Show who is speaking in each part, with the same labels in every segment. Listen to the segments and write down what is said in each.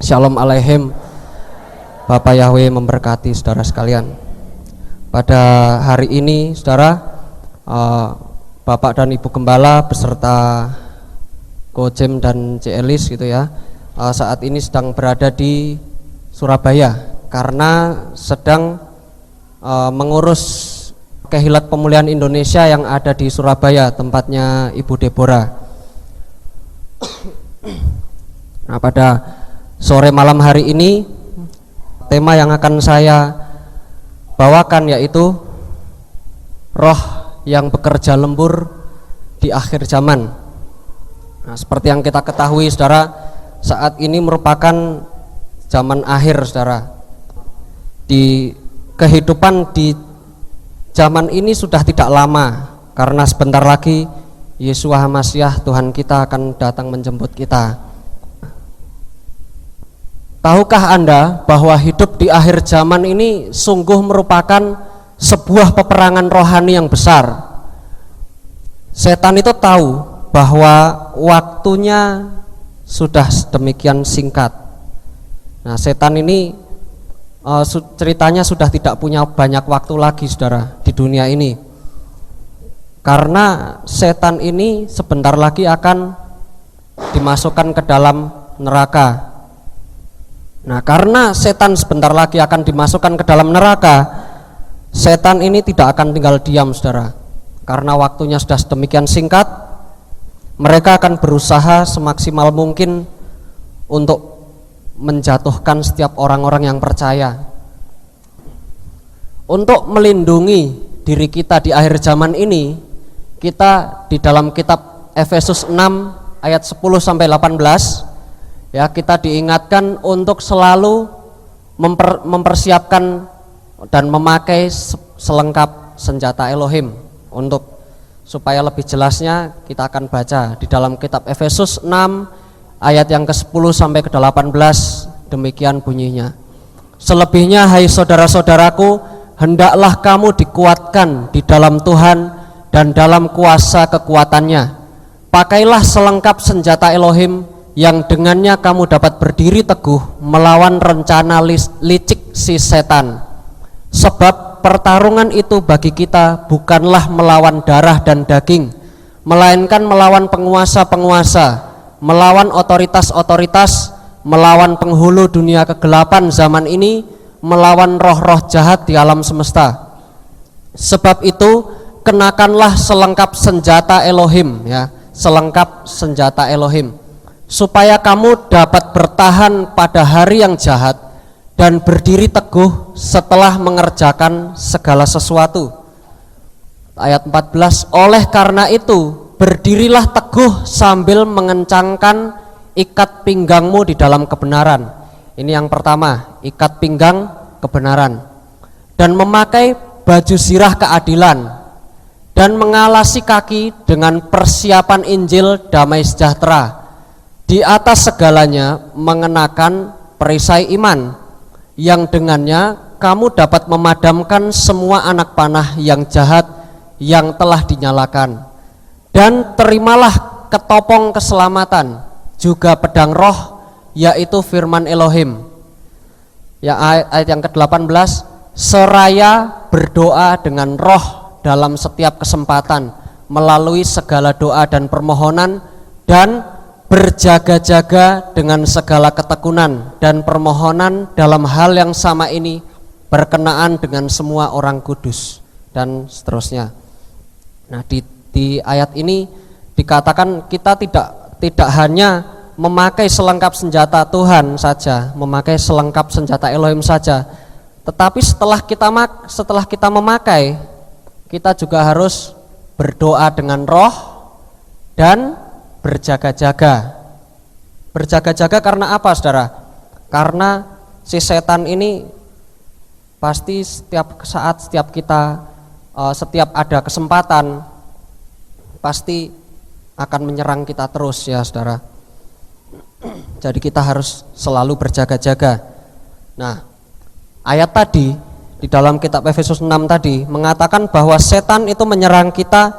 Speaker 1: Shalom alaihim. Bapak Yahweh memberkati saudara sekalian. Pada hari ini saudara, Bapak dan Ibu Gembala beserta Kojem dan Celis gitu ya, saat ini sedang berada di Surabaya karena sedang mengurus Kehilat Pemulihan Indonesia yang ada di Surabaya, tempatnya Ibu Deborah. Nah, pada sore malam hari ini tema yang akan saya bawakan yaitu roh yang bekerja lembur di akhir zaman. Nah, seperti yang kita ketahui saudara, saat ini merupakan zaman akhir saudara. Di kehidupan di zaman ini sudah tidak lama, karena sebentar lagi Yesus Hamasiah Tuhan kita akan datang menjemput kita. Tahukah Anda bahwa hidup di akhir zaman ini sungguh merupakan sebuah peperangan rohani yang besar. Setan itu tahu bahwa waktunya sudah sedemikian singkat. Nah, setan ini ceritanya sudah tidak punya banyak waktu lagi saudara di dunia ini, karena setan ini sebentar lagi akan dimasukkan ke dalam neraka. Nah, karena setan sebentar lagi akan dimasukkan ke dalam neraka, setan ini tidak akan tinggal diam saudara. Karena waktunya sudah sedemikian singkat, mereka akan berusaha semaksimal mungkin untuk menjatuhkan setiap orang-orang yang percaya. Untuk melindungi diri kita di akhir zaman ini, kita di dalam kitab Efesus 6 ayat 10 sampai 18 ya, kita diingatkan untuk selalu mempersiapkan dan memakai selengkap senjata Elohim. Untuk supaya lebih jelasnya kita akan baca di dalam kitab Efesus 6 ayat yang ke-10 sampai ke-18. Demikian bunyinya. Selebihnya hai saudara-saudaraku, hendaklah kamu dikuatkan di dalam Tuhan dan dalam kuasa kekuatannya. Pakailah selengkap senjata Elohim yang dengannya kamu dapat berdiri teguh melawan rencana licik si setan. Sebab pertarungan itu bagi kita bukanlah melawan darah dan daging, melainkan melawan penguasa-penguasa, melawan otoritas-otoritas, melawan penghulu dunia kegelapan zaman ini, melawan roh-roh jahat di alam semesta. Sebab itu kenakanlah selengkap senjata Elohim ya, selengkap senjata Elohim, supaya kamu dapat bertahan pada hari yang jahat dan berdiri teguh setelah mengerjakan segala sesuatu. Ayat 14, oleh karena itu berdirilah teguh sambil mengencangkan ikat pinggangmu di dalam kebenaran. Ini yang pertama, ikat pinggang kebenaran, dan memakai baju zirah keadilan, dan mengalasi kaki dengan persiapan Injil damai sejahtera. Di atas segalanya mengenakan perisai iman, yang dengannya kamu dapat memadamkan semua anak panah yang jahat yang telah dinyalakan. Dan terimalah ketopong keselamatan, juga pedang roh, yaitu firman Elohim. Ya, ayat yang ke-18, seraya berdoa dengan roh dalam setiap kesempatan, melalui segala doa dan permohonan, dan berjaga-jaga dengan segala ketekunan dan permohonan dalam hal yang sama ini berkenaan dengan semua orang kudus, dan seterusnya. Nah, di ayat ini dikatakan kita tidak hanya memakai selengkap senjata Tuhan saja, memakai selengkap senjata Elohim saja, tetapi setelah kita memakai, kita juga harus berdoa dengan roh dan berjaga-jaga. Berjaga-jaga karena apa saudara? Karena si setan ini pasti setiap saat, setiap ada kesempatan pasti akan menyerang kita terus ya saudara. Jadi kita harus selalu berjaga-jaga. Nah, ayat tadi di dalam kitab Efesus 6 tadi mengatakan bahwa setan itu menyerang kita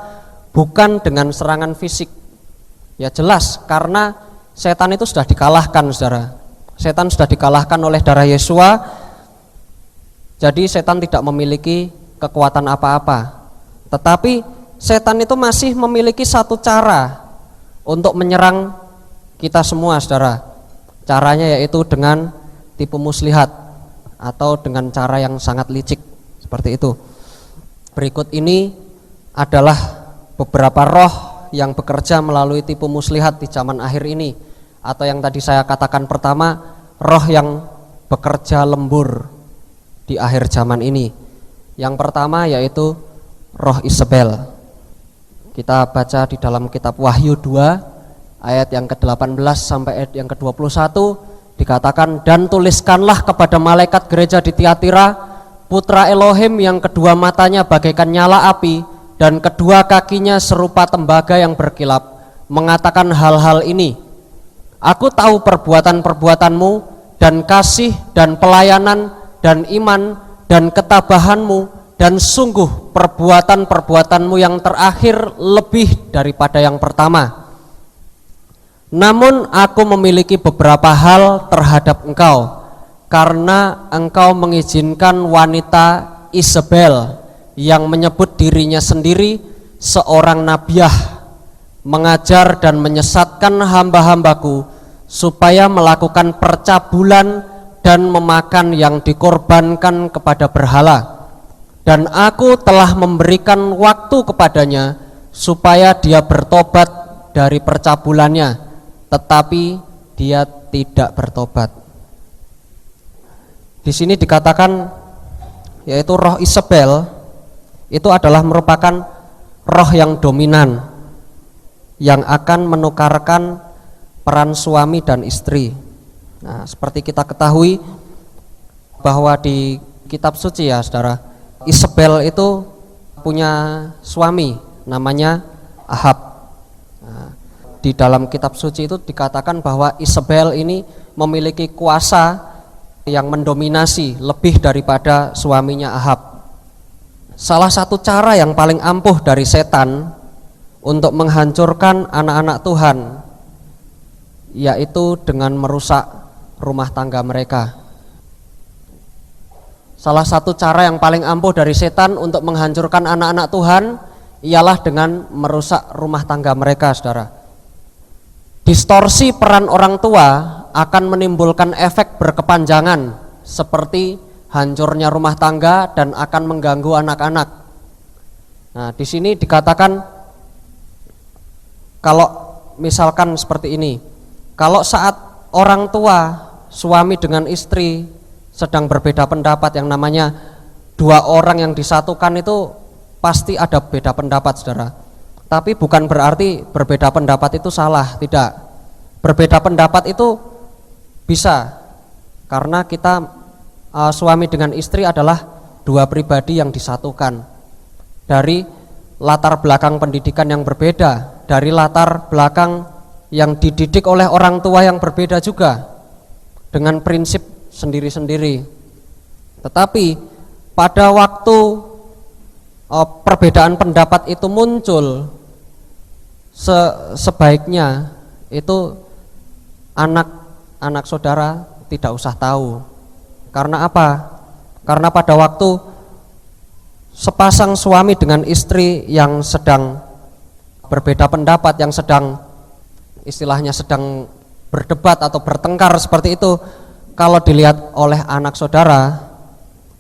Speaker 1: bukan dengan serangan fisik. Ya jelas, karena setan itu sudah dikalahkan saudara. setan sudah dikalahkan oleh darah Yesua. Jadi setan tidak memiliki kekuatan apa-apa. Tetapi setan itu masih memiliki satu cara untuk menyerang kita semua, saudara. Caranya yaitu dengan tipu muslihat atau dengan cara yang sangat licik, seperti itu. Berikut ini adalah beberapa roh yang bekerja melalui tipu muslihat di zaman akhir ini, atau yang tadi saya katakan pertama, roh yang bekerja lembur di akhir zaman ini. Yang pertama yaitu roh Isabel. Kita baca di dalam kitab Wahyu 2 ayat yang ke-18 sampai ayat yang ke-21, dikatakan, dan tuliskanlah kepada malaikat gereja di Tiatira, putra Elohim yang kedua matanya bagaikan nyala api dan kedua kakinya serupa tembaga yang berkilap, mengatakan hal-hal ini. Aku tahu perbuatan-perbuatanmu dan kasih dan pelayanan dan iman dan ketabahanmu, dan sungguh perbuatan-perbuatanmu yang terakhir lebih daripada yang pertama. Namun aku memiliki beberapa hal terhadap engkau, karena engkau mengizinkan wanita Isabel yang menyebut dirinya sendiri seorang nabiah mengajar dan menyesatkan hamba-hambaku supaya melakukan percabulan dan memakan yang dikorbankan kepada berhala. Dan aku telah memberikan waktu kepadanya supaya dia bertobat dari percabulannya, tetapi dia tidak bertobat. Di sini dikatakan yaitu roh Isabel itu adalah merupakan roh yang dominan yang akan menukarkan peran suami dan istri. Nah, seperti kita ketahui bahwa di kitab suci, ya saudara, Isabel itu punya suami namanya Ahab. Nah, di dalam kitab suci itu dikatakan bahwa Isabel ini memiliki kuasa yang mendominasi lebih daripada suaminya Ahab. Salah satu cara yang paling ampuh dari setan untuk menghancurkan anak-anak Tuhan yaitu dengan merusak rumah tangga mereka. Salah satu cara yang paling ampuh dari setan untuk menghancurkan anak-anak Tuhan ialah dengan merusak rumah tangga mereka, saudara. Distorsi peran orang tua akan menimbulkan efek berkepanjangan seperti hancurnya rumah tangga dan akan mengganggu anak-anak. Nah, di sini dikatakan kalau misalkan seperti ini, kalau saat orang tua, suami dengan istri sedang berbeda pendapat, yang namanya dua orang yang disatukan itu pasti ada beda pendapat, saudara. Tapi bukan berarti berbeda pendapat itu salah, tidak. Berbeda pendapat itu bisa karena kita suami dengan istri adalah dua pribadi yang disatukan dari latar belakang pendidikan yang berbeda, dari latar belakang yang dididik oleh orang tua yang berbeda juga, dengan prinsip sendiri-sendiri. Tetapi pada waktu perbedaan pendapat itu muncul, sebaiknya itu anak saudara tidak usah tahu. Karena apa? Karena pada waktu sepasang suami dengan istri yang sedang berbeda pendapat, yang sedang istilahnya sedang berdebat atau bertengkar seperti itu, kalau dilihat oleh anak saudara,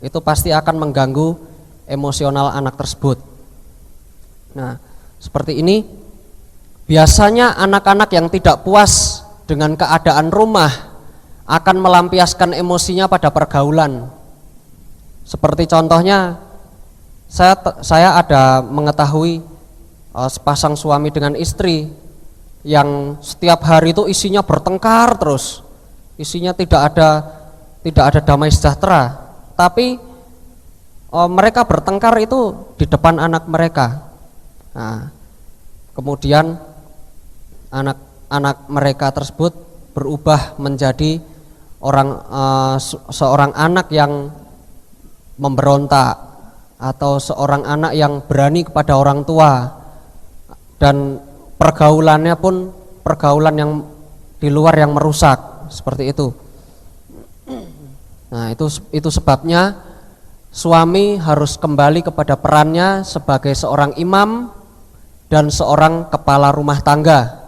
Speaker 1: itu pasti akan mengganggu emosional anak tersebut. Nah, seperti ini biasanya anak-anak yang tidak puas dengan keadaan rumah akan melampiaskan emosinya pada pergaulan. Seperti contohnya, saya ada mengetahui sepasang suami dengan istri yang setiap hari itu isinya bertengkar terus. Isinya tidak ada damai sejahtera, tapi mereka bertengkar itu di depan anak mereka. Nah, kemudian anak mereka tersebut berubah menjadi seorang anak yang memberontak atau seorang anak yang berani kepada orang tua, dan pergaulannya pun pergaulan yang di luar yang merusak. Seperti itu. Nah, itu sebabnya suami harus kembali kepada perannya sebagai seorang imam dan seorang kepala rumah tangga.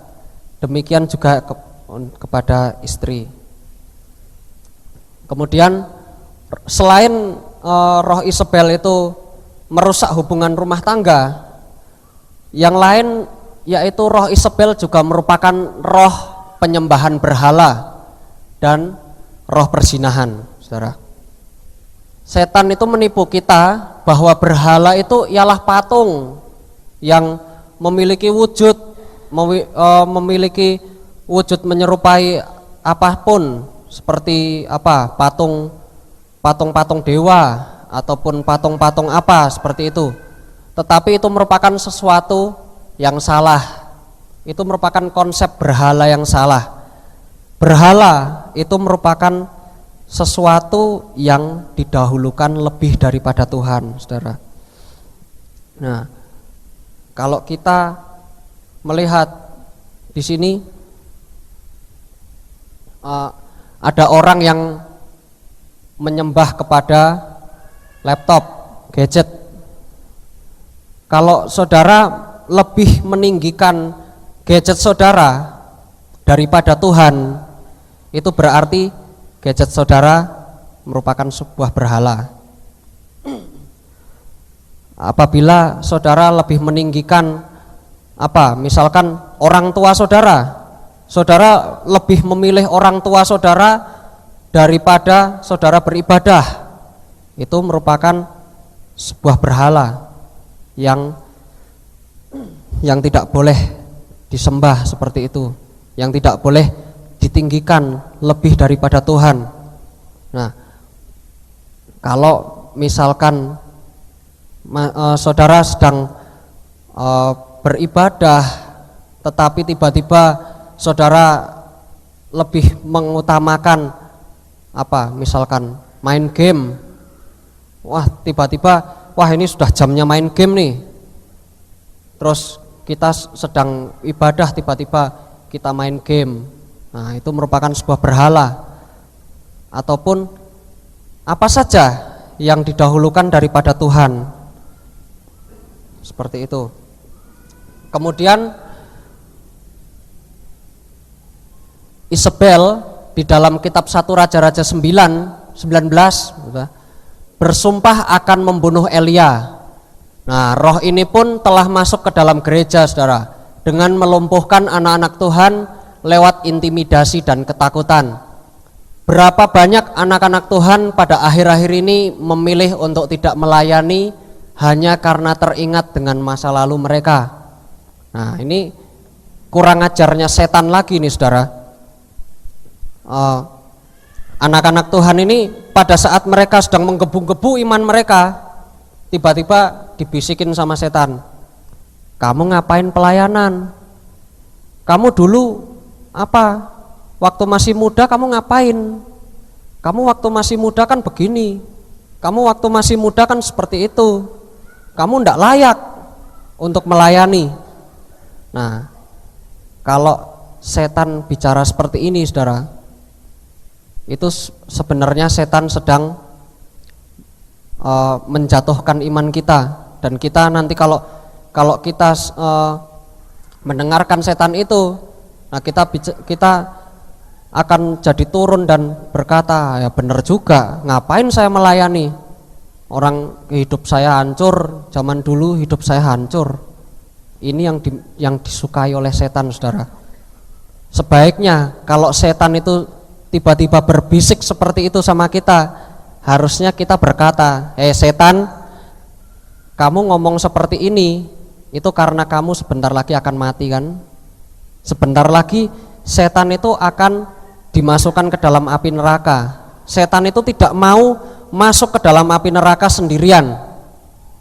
Speaker 1: Demikian juga kepada istri. Kemudian selain roh Isabel itu merusak hubungan rumah tangga, yang lain yaitu roh Isabel juga merupakan roh penyembahan berhala dan roh perzinahan, saudara. Setan itu menipu kita bahwa berhala itu ialah patung yang memiliki wujud menyerupai apapun, seperti patung-patung dewa ataupun patung-patung apa seperti itu. Tetapi itu merupakan sesuatu yang salah. Itu merupakan konsep berhala yang salah. Berhala itu merupakan sesuatu yang didahulukan lebih daripada Tuhan, saudara. Nah, kalau kita melihat di sini ada orang yang menyembah kepada laptop, gadget. Kalau saudara lebih meninggikan gadget saudara daripada Tuhan, itu berarti gadget saudara merupakan sebuah berhala. Apabila saudara lebih meninggikan misalkan orang tua saudara, saudara lebih memilih orang tua saudara daripada saudara beribadah, itu merupakan sebuah berhala yang tidak boleh disembah seperti itu, yang tidak boleh ditinggikan lebih daripada Tuhan. Nah, kalau misalkan saudara sedang beribadah, tetapi tiba-tiba saudara lebih mengutamakan misalkan main game. Tiba-tiba ini sudah jamnya main game nih. Terus kita sedang ibadah, tiba-tiba kita main game. Nah, itu merupakan sebuah berhala. Ataupun apa saja yang didahulukan daripada Tuhan. Seperti itu. Kemudian Isabel di dalam kitab 1 Raja-Raja 19 bersumpah akan membunuh Elia. Nah, roh ini pun telah masuk ke dalam gereja, saudara, dengan melumpuhkan anak-anak Tuhan lewat intimidasi dan ketakutan. Berapa banyak anak-anak Tuhan pada akhir-akhir ini memilih untuk tidak melayani hanya karena teringat dengan masa lalu mereka. Nah, ini kurang ajarnya setan lagi nih, saudara. Anak-anak Tuhan ini pada saat mereka sedang menggebu-gebu iman mereka, tiba-tiba dibisikin sama setan, kamu ngapain pelayanan? Kamu dulu waktu masih muda kamu ngapain? Kamu waktu masih muda kan begini, kamu waktu masih muda kan seperti itu, kamu tidak layak untuk melayani. Nah, kalau setan bicara seperti ini, saudara, itu sebenarnya setan sedang menjatuhkan iman kita. Dan kita nanti kalau kita mendengarkan setan itu, nah kita akan jadi turun dan berkata, ya benar juga, ngapain saya melayani? Orang hidup saya hancur, zaman dulu hidup saya hancur. Ini yang disukai oleh setan, saudara. Sebaiknya kalau setan itu tiba-tiba berbisik seperti itu sama kita, harusnya kita berkata, setan, kamu ngomong seperti ini itu karena kamu sebentar lagi akan mati kan? Sebentar lagi setan itu akan dimasukkan ke dalam api neraka. Setan itu tidak mau masuk ke dalam api neraka sendirian,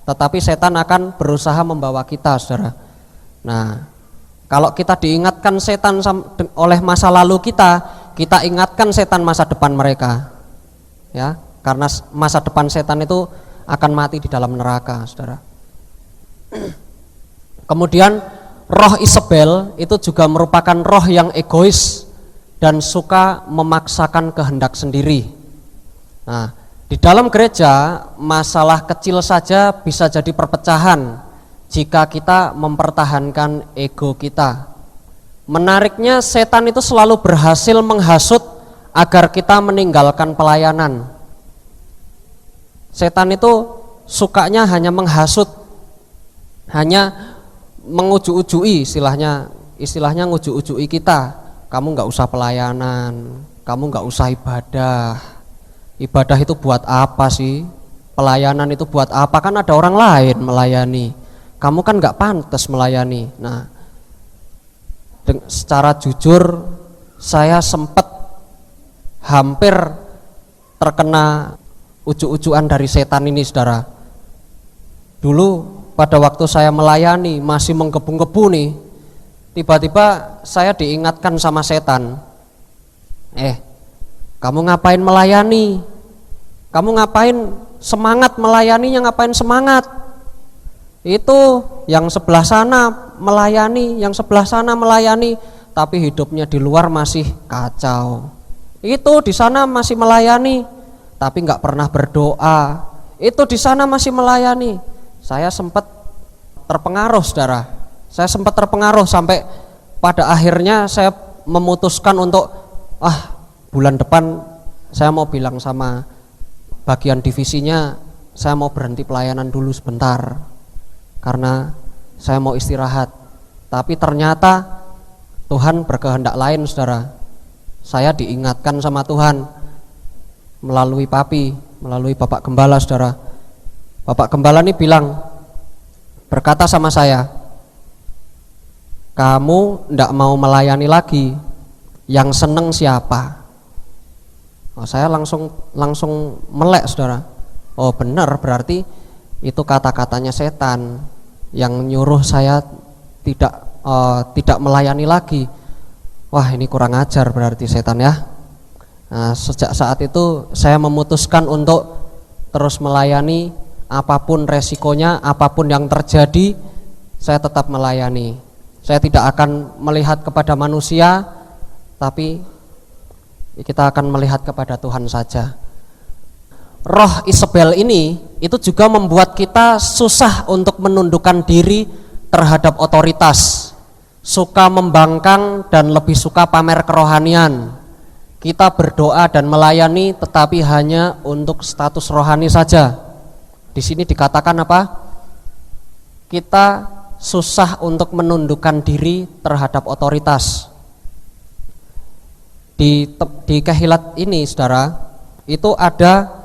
Speaker 1: tetapi setan akan berusaha membawa kita, saudara. Nah, kalau kita diingatkan setan oleh masa lalu kita ingatkan setan masa depan mereka, ya, karena masa depan setan itu akan mati di dalam neraka, saudara. Kemudian roh Isabel itu juga merupakan roh yang egois dan suka memaksakan kehendak sendiri. Nah, di dalam gereja masalah kecil saja bisa jadi perpecahan jika kita mempertahankan ego kita. Menariknya, setan itu selalu berhasil menghasut agar kita meninggalkan pelayanan. Setan itu sukanya hanya menghasut, hanya menguju-ujui, istilahnya nguju-ujui kita. Kamu nggak usah pelayanan, kamu nggak usah ibadah. Ibadah itu buat apa sih? Pelayanan itu buat apa? Kan ada orang lain melayani. Kamu kan nggak pantas melayani. Nah, secara jujur saya sempat hampir terkena ujuk-ujuan dari setan ini, saudara. Dulu pada waktu saya melayani masih menggebu-gebu nih, tiba-tiba saya diingatkan sama setan, kamu ngapain melayani? Kamu ngapain semangat melayaninya, ngapain semangat? Itu yang sebelah sana melayani, yang sebelah sana melayani, tapi hidupnya di luar masih kacau. Itu di sana masih melayani, tapi nggak pernah berdoa. Itu di sana masih melayani. Saya sempat terpengaruh, saudara. Saya sempat terpengaruh sampai pada akhirnya saya memutuskan untuk bulan depan saya mau bilang sama bagian divisinya, saya mau berhenti pelayanan dulu sebentar karena saya mau istirahat. Tapi ternyata Tuhan berkehendak lain, saudara. Saya diingatkan sama Tuhan melalui melalui Bapak Gembala, saudara. Bapak Gembala ini berkata sama saya, kamu ndak mau melayani lagi, yang seneng siapa? Saya langsung melek, saudara. Oh benar, berarti itu kata-katanya setan yang nyuruh saya tidak melayani lagi. Wah, ini kurang ajar berarti setan ya. Nah, sejak saat itu saya memutuskan untuk terus melayani, apapun resikonya, apapun yang terjadi, saya tetap melayani. Saya tidak akan melihat kepada manusia, tapi kita akan melihat kepada Tuhan saja. Roh Isabel ini itu juga membuat kita susah untuk menundukkan diri terhadap otoritas, suka membangkang dan lebih suka pamer kerohanian. Kita berdoa dan melayani tetapi hanya untuk status rohani saja. Di sini dikatakan apa? Kita susah untuk menundukkan diri terhadap otoritas. Di Kehilat ini, saudara, itu ada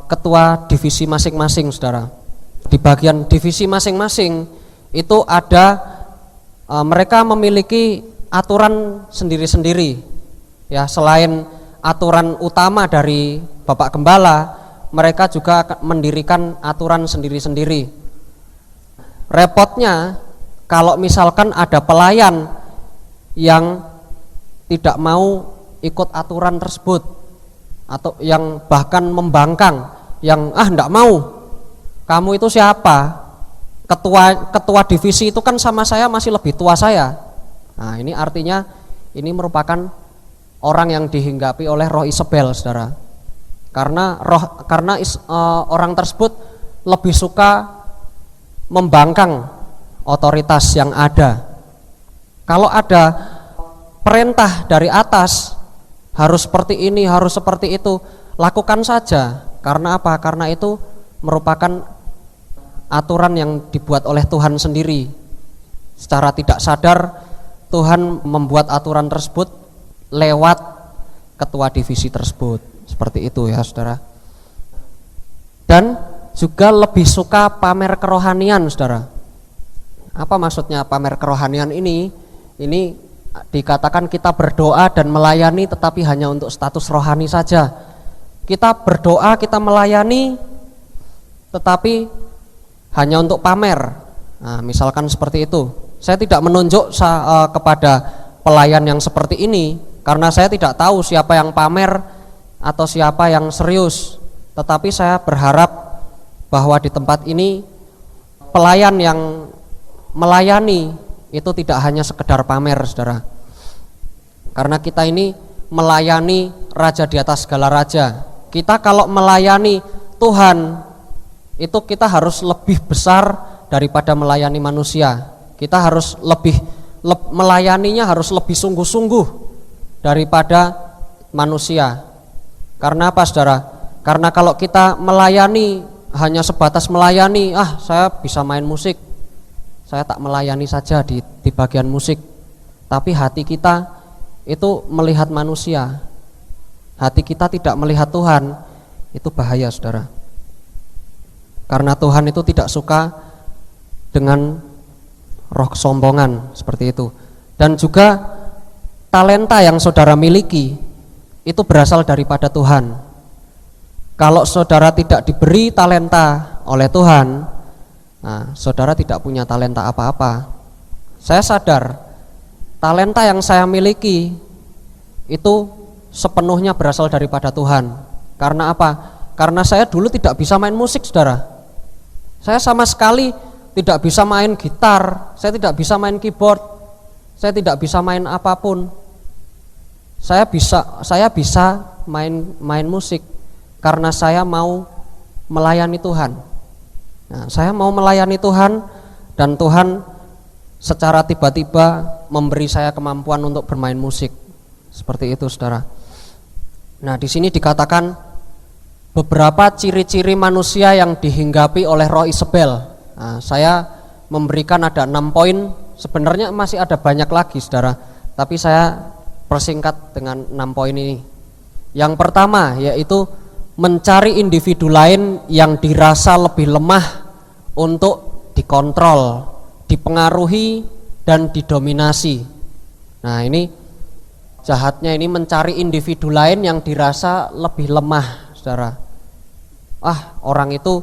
Speaker 1: ketua divisi masing-masing, saudara. Di bagian divisi masing-masing itu ada mereka memiliki aturan sendiri-sendiri. Ya, selain aturan utama dari Bapak Gembala, mereka juga mendirikan aturan sendiri-sendiri. Repotnya kalau misalkan ada pelayan yang tidak mau ikut aturan tersebut, atau yang bahkan membangkang, yang enggak mau. Kamu itu siapa? Ketua divisi itu kan sama saya masih lebih tua saya. Nah, ini artinya ini merupakan orang yang dihinggapi oleh roh Isabel, saudara. Karena orang tersebut lebih suka membangkang otoritas yang ada. Kalau ada perintah dari atas, harus seperti ini, harus seperti itu, lakukan saja. Karena apa? Karena itu merupakan aturan yang dibuat oleh Tuhan sendiri. Secara tidak sadar Tuhan membuat aturan tersebut lewat ketua divisi tersebut. Seperti itu ya, saudara. Dan juga lebih suka pamer kerohanian, saudara. Apa maksudnya pamer kerohanian ini? Ini dikatakan kita berdoa dan melayani tetapi hanya untuk status rohani saja. Kita berdoa, kita melayani tetapi hanya untuk pamer. Nah, misalkan seperti itu. Saya tidak menunjuk kepada pelayan yang seperti ini karena saya tidak tahu siapa yang pamer atau siapa yang serius. Tetapi saya berharap bahwa di tempat ini pelayan yang melayani itu tidak hanya sekedar pamer, saudara. Karena kita ini melayani raja di atas segala raja, Kita kalau melayani Tuhan itu kita harus lebih besar daripada melayani manusia. Kita harus melayaninya harus lebih sungguh-sungguh daripada manusia. Karena apa, saudara? Karena kalau kita melayani hanya sebatas melayani, saya bisa main musik, saya tak melayani saja di bagian musik. Tapi hati kita itu melihat manusia, hati kita tidak melihat Tuhan, itu bahaya, saudara. Karena Tuhan itu tidak suka dengan roh kesombongan seperti itu. Dan juga talenta yang saudara miliki itu berasal daripada Tuhan. Kalau saudara tidak diberi talenta oleh Tuhan, saudara tidak punya talenta apa-apa. Saya sadar talenta yang saya miliki itu sepenuhnya berasal daripada Tuhan. Karena apa? Karena saya dulu tidak bisa main musik, saudara. Saya sama sekali tidak bisa main gitar, saya tidak bisa main keyboard, saya tidak bisa main apapun. Saya bisa main musik karena saya mau melayani Tuhan. Nah, saya mau melayani Tuhan dan Tuhan secara tiba-tiba memberi saya kemampuan untuk bermain musik. Seperti itu, saudara. Nah, di sini dikatakan beberapa ciri-ciri manusia yang dihinggapi oleh roh Isabel. Nah, saya memberikan ada 6 poin. Sebenarnya masih ada banyak lagi, saudara, tapi saya persingkat dengan 6 poin ini. Yang pertama yaitu mencari individu lain yang dirasa lebih lemah untuk dikontrol, dipengaruhi, dan didominasi. Nah, ini jahatnya ini mencari individu lain yang dirasa lebih lemah, saudara. Orang itu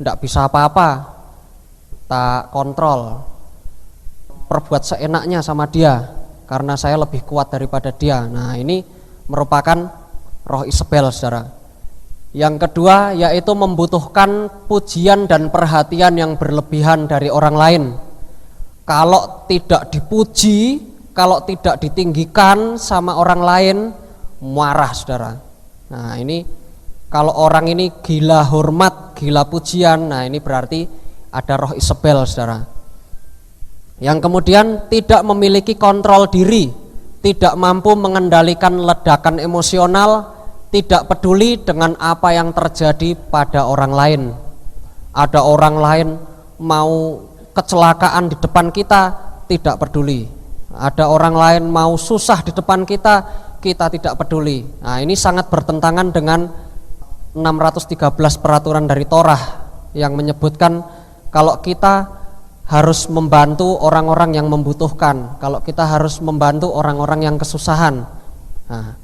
Speaker 1: tidak bisa apa-apa, tak kontrol, perbuat seenaknya sama dia karena saya lebih kuat daripada dia. Nah, ini merupakan roh Isabel, saudara. Yang kedua yaitu membutuhkan pujian dan perhatian yang berlebihan dari orang lain. Kalau tidak dipuji, kalau tidak ditinggikan sama orang lain, marah, saudara. Nah, ini kalau orang ini gila hormat, gila pujian, nah ini berarti ada roh Isabel, saudara. Yang kemudian tidak memiliki kontrol diri, tidak mampu mengendalikan ledakan emosional, tidak peduli dengan apa yang terjadi pada orang lain. Ada orang lain mau kecelakaan di depan kita, tidak peduli. Ada orang lain mau susah di depan kita, kita tidak peduli. Nah, ini sangat bertentangan dengan 613 peraturan dari Torah yang menyebutkan kalau kita harus membantu orang-orang yang membutuhkan, kalau kita harus membantu orang-orang yang kesusahan. Nah,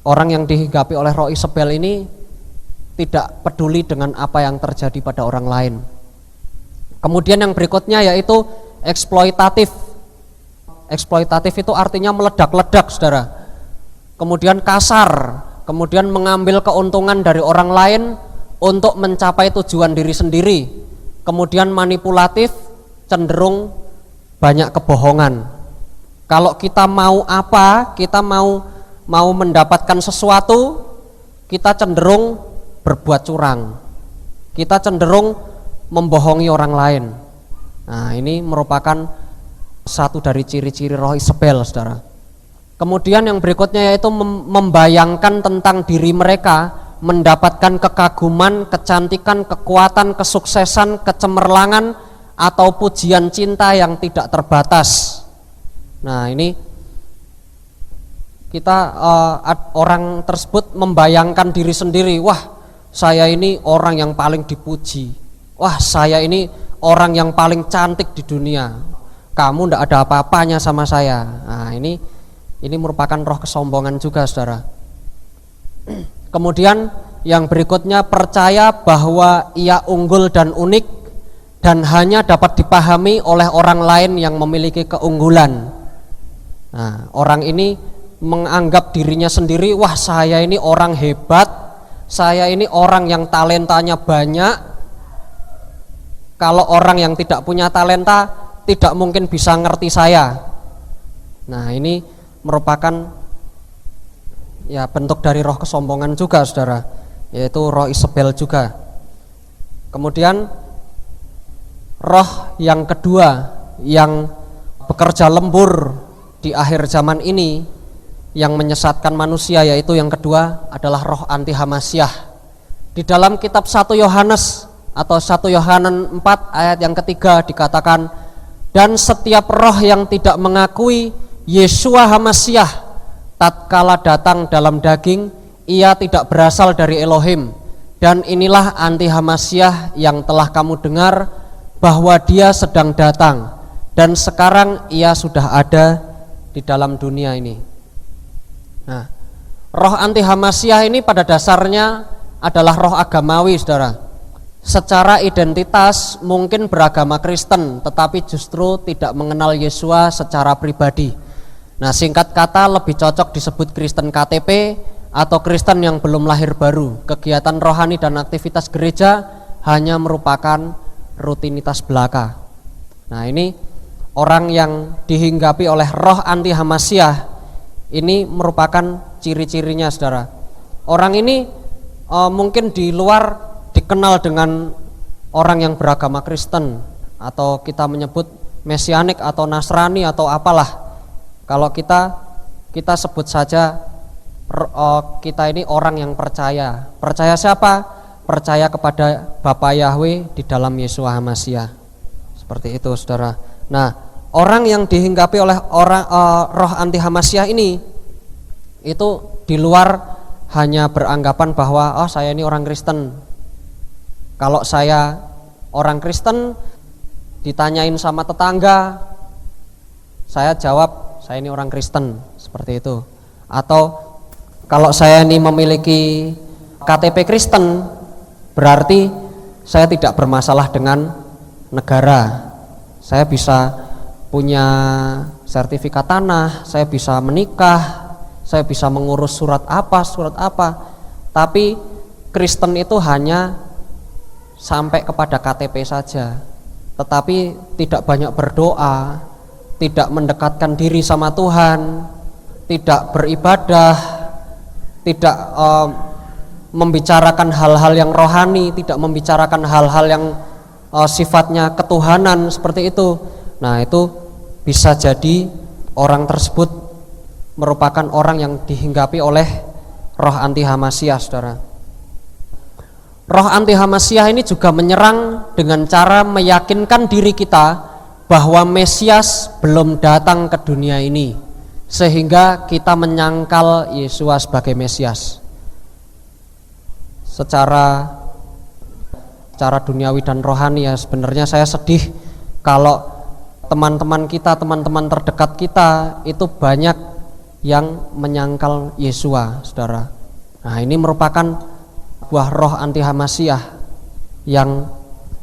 Speaker 1: orang yang dihinggapi oleh roh Isabel ini tidak peduli dengan apa yang terjadi pada orang lain. Kemudian yang berikutnya yaitu eksploitatif. Eksploitatif itu artinya meledak-ledak, saudara. Kemudian kasar, kemudian mengambil keuntungan dari orang lain untuk mencapai tujuan diri sendiri. Kemudian manipulatif, cenderung banyak kebohongan. Kalau kita mau apa, kita mau mendapatkan sesuatu, kita cenderung berbuat curang. Kita cenderung membohongi orang lain. Nah, ini merupakan satu dari ciri-ciri roh Isabel, saudara. Kemudian yang berikutnya yaitu membayangkan tentang diri mereka mendapatkan kekaguman, kecantikan, kekuatan, kesuksesan, kecemerlangan, atau pujian cinta yang tidak terbatas. Nah, ini kita orang tersebut membayangkan diri sendiri, wah saya ini orang yang paling dipuji, wah saya ini orang yang paling cantik di dunia, kamu tidak ada apa-apanya sama saya. Nah, ini merupakan roh kesombongan juga, saudara. Kemudian yang berikutnya percaya bahwa ia unggul dan unik dan hanya dapat dipahami oleh orang lain yang memiliki keunggulan. Nah, orang ini menganggap dirinya sendiri, wah saya ini orang hebat, saya ini orang yang talentanya banyak. Kalau orang yang tidak punya talenta tidak mungkin bisa ngerti saya. Nah, ini merupakan bentuk dari roh kesombongan juga, saudara. yaitu roh Isabel juga. Kemudian roh yang kedua yang bekerja lembur di akhir zaman ini yang menyesatkan manusia, yaitu yang kedua adalah roh anti Hamasyah. Di dalam kitab 1 Yohanes atau 1 Yohanes 4 ayat yang ketiga dikatakan, dan setiap roh yang tidak mengakui Yeshua Hamasyah tatkala datang dalam daging, ia tidak berasal dari Elohim. Dan inilah anti Hamasyah yang telah kamu dengar bahwa dia sedang datang, dan sekarang ia sudah ada di dalam dunia ini. Nah, roh anti Hamasyah ini pada dasarnya adalah roh agamawi, saudara. Secara identitas mungkin beragama Kristen, tetapi justru tidak mengenal Yesua secara pribadi. Nah, singkat kata lebih cocok disebut Kristen KTP atau Kristen yang belum lahir baru. Kegiatan rohani dan aktivitas gereja hanya merupakan rutinitas belaka. Nah, ini orang yang dihinggapi oleh roh anti Hamasyah ini merupakan ciri-cirinya, saudara. Orang ini mungkin di luar dikenal dengan orang yang beragama Kristen, atau kita menyebut Mesianik atau Nasrani atau apalah. Kalau kita sebut saja kita ini orang yang percaya. Percaya siapa? Percaya kepada Bapa Yahweh di dalam Yeshua Hamasyah. Seperti itu, saudara. Nah, orang yang dihinggapi oleh roh anti Hamasyah ini itu di luar hanya beranggapan bahwa saya ini orang Kristen. Kalau saya orang Kristen, ditanyain sama tetangga, saya jawab saya ini orang Kristen, seperti itu. Atau kalau saya ini memiliki KTP Kristen, berarti saya tidak bermasalah dengan negara. Saya bisa punya sertifikat tanah, saya bisa menikah, saya bisa mengurus surat apa. Tapi Kristen itu hanya sampai kepada KTP saja, tetapi tidak banyak berdoa, tidak mendekatkan diri sama Tuhan, tidak beribadah, tidak membicarakan hal-hal yang rohani, tidak membicarakan hal-hal yang sifatnya ketuhanan, seperti itu. Nah, itu bisa jadi orang tersebut merupakan orang yang dihinggapi oleh roh anti Hamasyah, saudara. Roh anti Hamasyah ini juga menyerang dengan cara meyakinkan diri kita bahwa Mesias belum datang ke dunia ini, sehingga kita menyangkal Yesua sebagai Mesias. Secara duniawi dan rohani, ya sebenarnya saya sedih kalau teman-teman kita, teman-teman terdekat kita itu banyak yang menyangkal Yesua, saudara. Nah, ini merupakan buah roh anti Hamasyah yang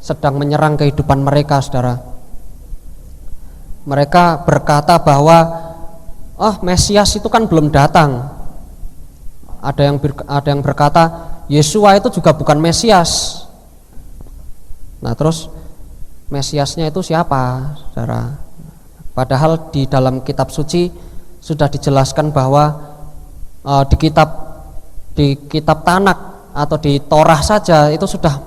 Speaker 1: sedang menyerang kehidupan mereka, saudara. Mereka berkata bahwa Mesias itu kan belum datang. Ada yang berkata Yesua itu juga bukan Mesias. Nah, terus Mesiasnya itu siapa, saudara? Padahal di dalam kitab suci sudah dijelaskan bahwa di kitab Tanak atau di Torah saja itu sudah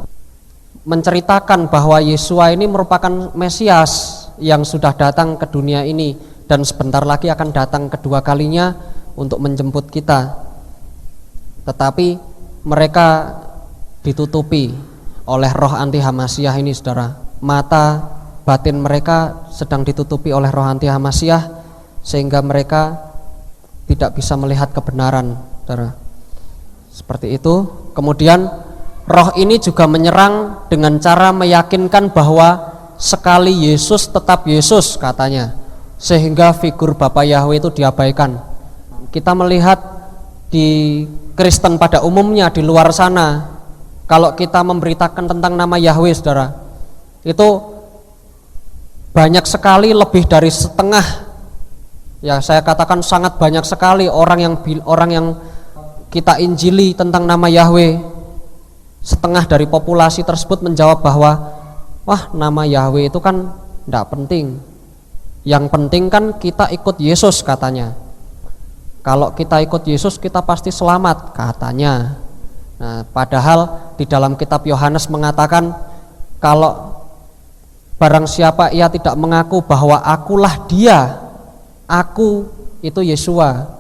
Speaker 1: menceritakan bahwa Yesua ini merupakan Mesias yang sudah datang ke dunia ini dan sebentar lagi akan datang kedua kalinya untuk menjemput kita. Tetapi mereka ditutupi oleh roh anti Hamasyah ini, saudara. Mata batin mereka sedang ditutupi oleh roh anti Hamasyah sehingga mereka tidak bisa melihat kebenaran, saudara. Seperti itu. Kemudian roh ini juga menyerang dengan cara meyakinkan bahwa sekali Yesus tetap Yesus, katanya, sehingga figur Bapa Yahweh itu diabaikan. Kita melihat di Kristen pada umumnya di luar sana, kalau kita memberitakan tentang nama Yahweh, saudara, itu banyak sekali, lebih dari setengah, ya saya katakan sangat banyak sekali orang yang kita injili tentang nama Yahweh. Setengah dari populasi tersebut menjawab bahwa nama Yahweh itu kan tidak penting. Yang penting kan kita ikut Yesus, katanya. Kalau kita ikut Yesus kita pasti selamat, katanya. Nah, padahal di dalam kitab Yohanes mengatakan kalau barang siapa ia tidak mengaku bahwa akulah dia, aku itu Yesua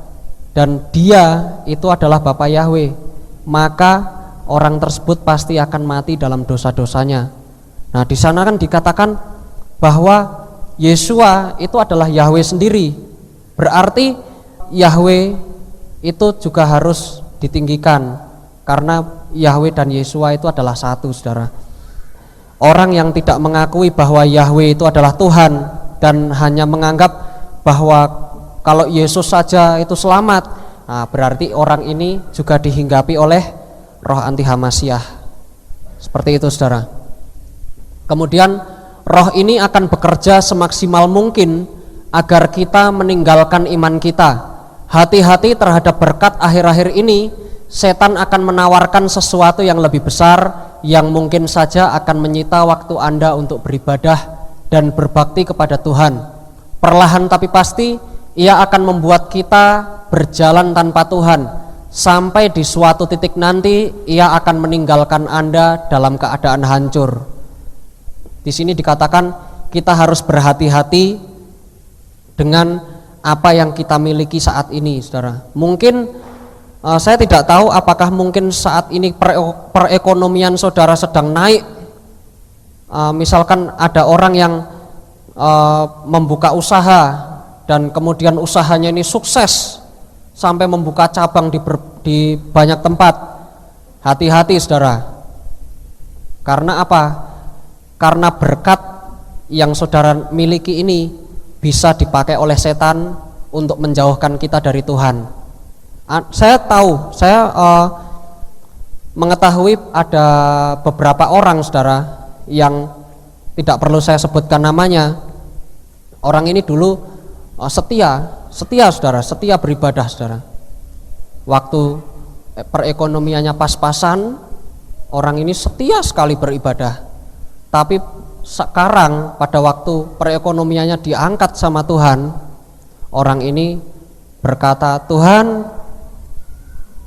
Speaker 1: dan dia itu adalah Bapa Yahweh, maka orang tersebut pasti akan mati dalam dosa-dosanya. Nah, di sana kan dikatakan bahwa Yesua itu adalah Yahweh sendiri. Berarti Yahweh itu juga harus ditinggikan karena Yahweh dan Yesua itu adalah satu, saudara. Orang yang tidak mengakui bahwa Yahweh itu adalah Tuhan dan hanya menganggap bahwa kalau Yesus saja itu selamat, nah berarti orang ini juga dihinggapi oleh roh anti Hamasiah. Seperti itu, saudara. Kemudian roh ini akan bekerja semaksimal mungkin agar kita meninggalkan iman kita. Hati-hati terhadap berkat akhir-akhir ini. Setan akan menawarkan sesuatu yang lebih besar yang mungkin saja akan menyita waktu Anda untuk beribadah dan berbakti kepada Tuhan. Perlahan tapi pasti ia akan membuat kita berjalan tanpa Tuhan sampai di suatu titik nanti ia akan meninggalkan Anda dalam keadaan hancur. Di sini dikatakan kita harus berhati-hati dengan apa yang kita miliki saat ini, saudara. Mungkin saya tidak tahu apakah mungkin saat ini perekonomian saudara sedang naik. Misalkan ada orang yang membuka usaha dan kemudian usahanya ini sukses sampai membuka cabang di banyak tempat. Hati-hati, saudara. Karena apa? Karena berkat yang saudara miliki ini bisa dipakai oleh setan untuk menjauhkan kita dari Tuhan. Saya tahu, saya mengetahui ada beberapa orang, saudara, yang tidak perlu saya sebutkan namanya. Orang ini dulu setia, saudara, setia beribadah, saudara. Waktu perekonomiannya pas-pasan, orang ini setia sekali beribadah. Tapi sekarang pada waktu perekonomiannya diangkat sama Tuhan, orang ini berkata, "Tuhan,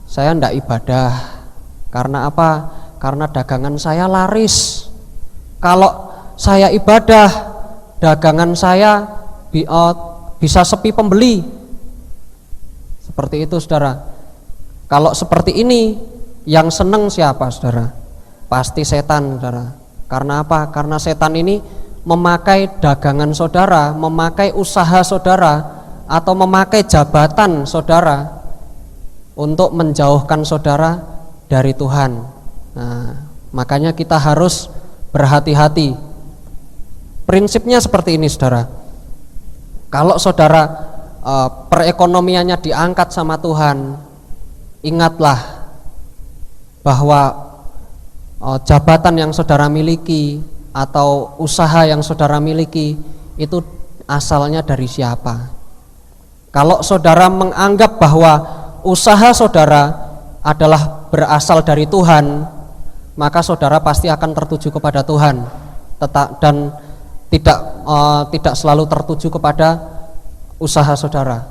Speaker 1: saya tidak ibadah." Karena apa? Karena dagangan saya laris. Kalau saya ibadah, dagangan saya bisa sepi pembeli. Seperti itu, saudara. Kalau seperti ini, yang senang siapa, saudara? Pasti setan, saudara. Karena apa? Karena setan ini memakai dagangan saudara, memakai usaha saudara, atau memakai jabatan saudara untuk menjauhkan saudara dari Tuhan. Nah, makanya kita harus berhati-hati. Prinsipnya seperti ini, saudara. Kalau saudara perekonomiannya diangkat sama Tuhan, ingatlah bahwa jabatan yang saudara miliki atau usaha yang saudara miliki itu asalnya dari siapa. Kalau saudara menganggap bahwa usaha saudara adalah berasal dari Tuhan, maka saudara pasti akan tertuju kepada Tuhan, dan tidak selalu tertuju kepada usaha saudara.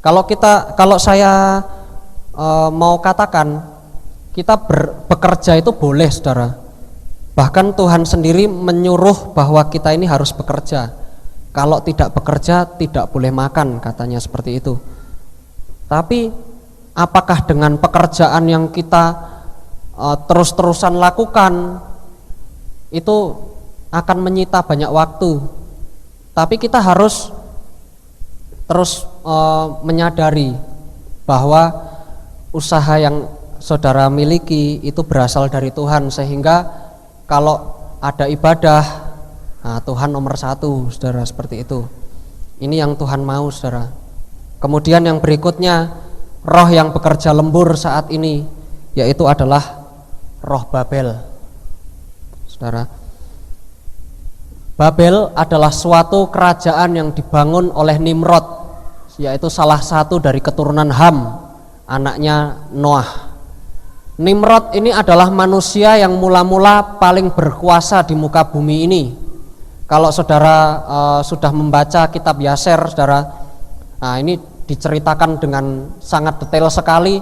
Speaker 1: Kalau saya mau katakan, kita bekerja itu boleh, saudara. Bahkan Tuhan sendiri menyuruh bahwa kita ini harus bekerja. Kalau tidak bekerja tidak boleh makan, katanya seperti itu. Tapi apakah dengan pekerjaan yang kita terus-terusan lakukan itu akan menyita banyak waktu? Tapi kita harus terus menyadari bahwa usaha yang saudara miliki itu berasal dari Tuhan, sehingga kalau ada ibadah, nah Tuhan nomor satu, saudara, seperti itu. Ini yang Tuhan mau, saudara. Kemudian yang berikutnya, roh yang bekerja lembur saat ini, yaitu adalah roh Babel, saudara. Babel adalah suatu kerajaan yang dibangun oleh Nimrod, yaitu salah satu dari keturunan Ham, anaknya Noah. Nimrod ini adalah manusia yang mula-mula paling berkuasa di muka bumi ini. Kalau saudara sudah membaca kitab Yaser, saudara, nah ini diceritakan dengan sangat detail sekali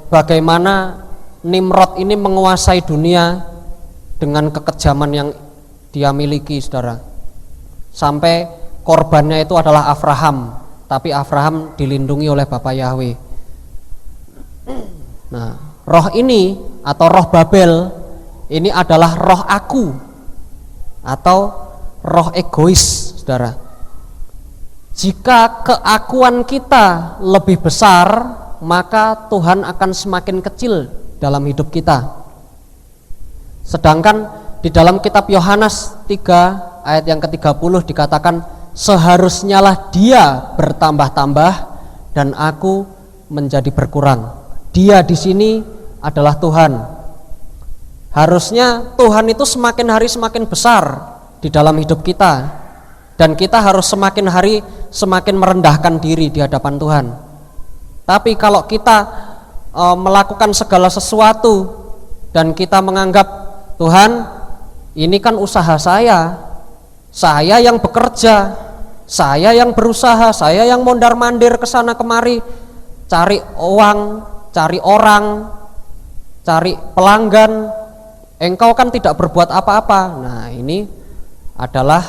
Speaker 1: bagaimana Nimrod ini menguasai dunia dengan kekejaman yang dia miliki, saudara. Sampai korbannya itu adalah Abraham, tapi Abraham dilindungi oleh Bapa Yahweh. Nah, roh ini atau roh Babel ini adalah roh aku atau roh egois, saudara. Jika keakuan kita lebih besar, maka Tuhan akan semakin kecil dalam hidup kita. Sedangkan di dalam kitab Yohanes 3 ayat yang ke-30 dikatakan, seharusnya lah dia bertambah-tambah dan aku menjadi berkurang. Dia di sini adalah Tuhan. Harusnya Tuhan itu semakin hari semakin besar di dalam hidup kita, dan kita harus semakin hari semakin merendahkan diri di hadapan Tuhan. Tapi kalau kita melakukan segala sesuatu dan kita menganggap, Tuhan, ini kan usaha saya yang bekerja, saya yang berusaha, saya yang mondar-mandir ke sana kemari, cari uang, cari orang, cari pelanggan. Engkau kan tidak berbuat apa-apa. Nah, ini adalah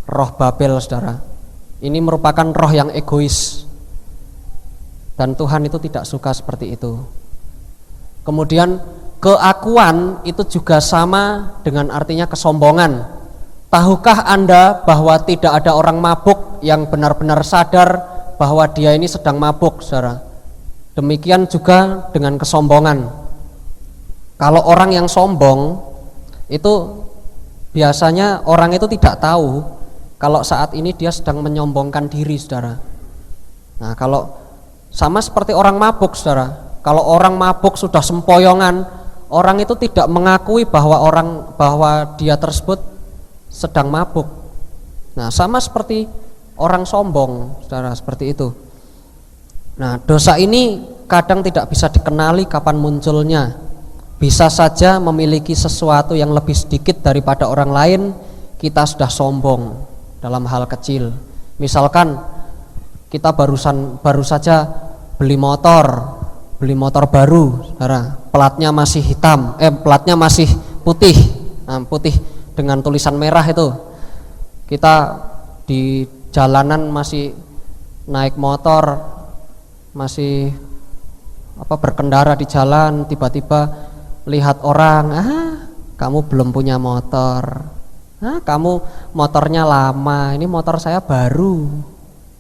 Speaker 1: roh Babel, saudara. Ini merupakan roh yang egois, dan Tuhan itu tidak suka seperti itu. Kemudian keakuan itu juga sama dengan artinya kesombongan. Tahukah Anda bahwa tidak ada orang mabuk yang benar-benar sadar bahwa dia ini sedang mabuk, saudara? Demikian juga dengan kesombongan. Kalau orang yang sombong itu biasanya orang itu tidak tahu kalau saat ini dia sedang menyombongkan diri, saudara. Nah, kalau sama seperti orang mabuk, saudara. Kalau orang mabuk sudah sempoyongan, orang itu tidak mengakui bahwa dia tersebut sedang mabuk. Nah, sama seperti orang sombong, saudara, seperti itu. Nah, dosa ini kadang tidak bisa dikenali kapan munculnya. Bisa saja memiliki sesuatu yang lebih sedikit daripada orang lain, kita sudah sombong dalam hal kecil. Misalkan kita baru saja beli motor baru, saudara. Platnya masih hitam, platnya masih putih, putih dengan tulisan merah itu. Kita di jalanan masih naik motor, masih berkendara di jalan, tiba-tiba lihat orang, kamu belum punya motor, kamu motornya lama, ini motor saya baru.